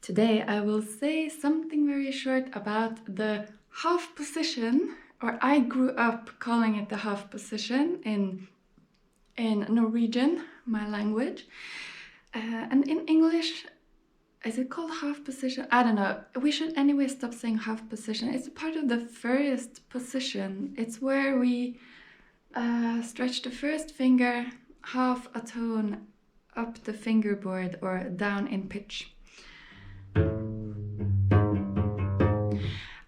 Today I will say something very short about the half position, or I grew up calling it the half position in Norwegian, my language. And in English, is it called half position? I don't know. We should anyway stop saying half position. It's a part of the first position. It's where we stretch the first finger half a tone up the fingerboard or down in pitch.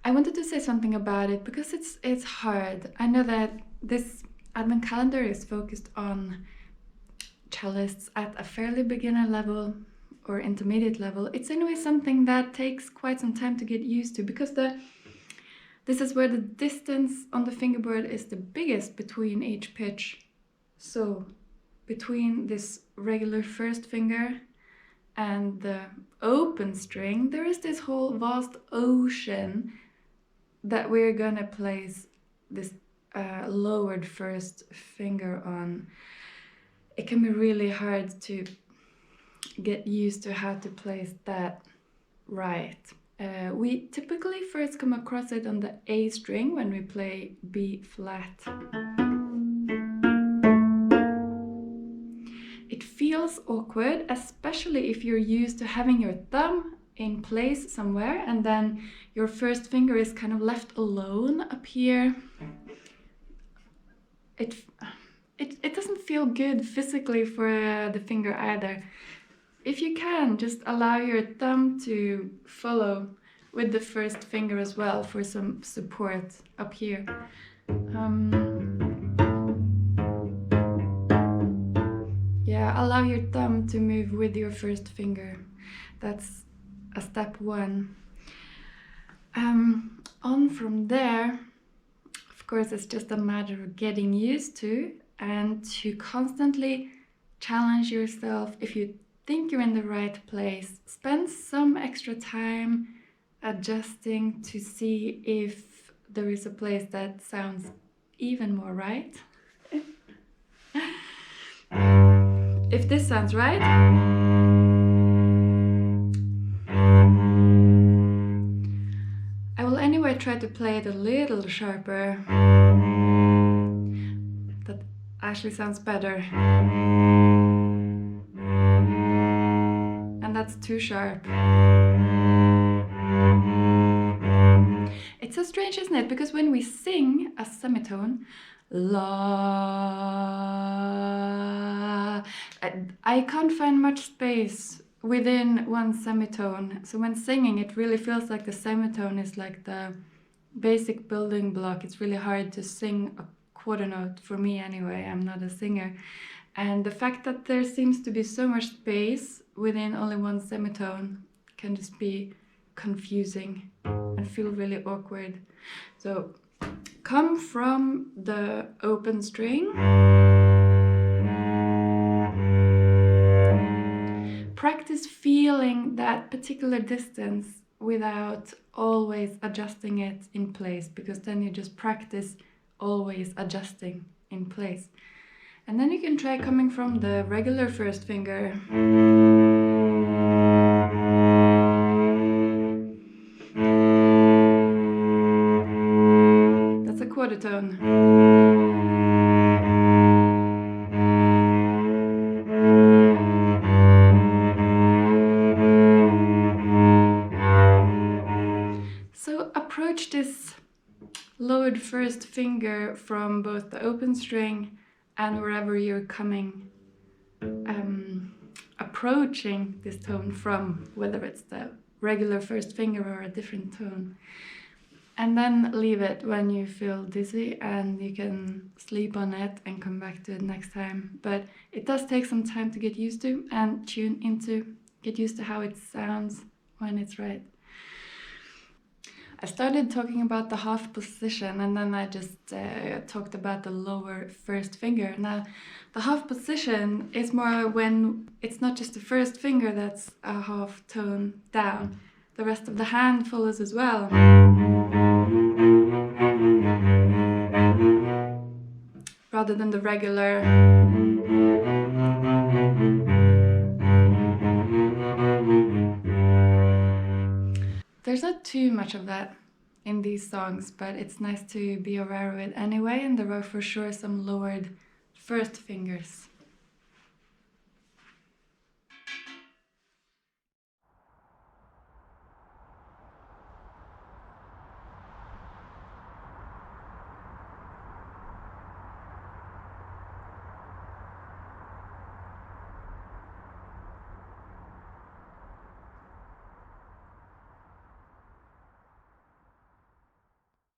I wanted to say something about it because it's hard. I know that this advent calendar is focused on cellists at a fairly beginner level or intermediate level. It's anyway something that takes quite some time to get used to because this is where the distance on the fingerboard is the biggest between each pitch. So between this regular first finger and the open string, there is this whole vast ocean that we're gonna place this lowered first finger on. It can be really hard to get used to how to place that right. We typically first come across it on the A string when we play B flat. It feels awkward, especially if you're used to having your thumb in place somewhere and then your first finger is kind of left alone up here. It doesn't feel good physically for the finger either. If you can, just allow your thumb to follow with the first finger as well for some support up here. Yeah, allow your thumb to move with your first finger. That's a step one. On from there, of course, it's just a matter of getting used to and to constantly challenge yourself. If you think you're in the right place, spend some extra time adjusting to see if there is a place that sounds even more right. If this sounds right, I will anyway try to play it a little sharper. That actually sounds better. And that's too sharp. It's so strange, isn't it? Because when we sing a semitone, la, I can't find much space within one semitone. So when singing, it really feels like the semitone is like the basic building block. It's really hard to sing a quarter note, for me anyway. I'm not a singer. And the fact that there seems to be so much space within only one semitone can just be confusing and feel really awkward. So come from the open string. Practice feeling that particular distance without always adjusting it in place, because then you just practice always adjusting in place. And then you can try coming from the regular first finger. That's a quarter tone. So approach this lowered first finger from both the open string and wherever you're coming, approaching this tone from, whether it's the regular first finger or a different tone. And then leave it when you feel dizzy and you can sleep on it and come back to it next time. But it does take some time to get used to and get used to how it sounds when it's right. I started talking about the half position and then I just talked about the lower first finger. Now, the half position is more when it's not just the first finger that's a half tone down. The rest of the hand follows as well. Rather than the regular. there's not too much of that in these songs, but it's nice to be aware of it anyway, and there are for sure some lowered first fingers.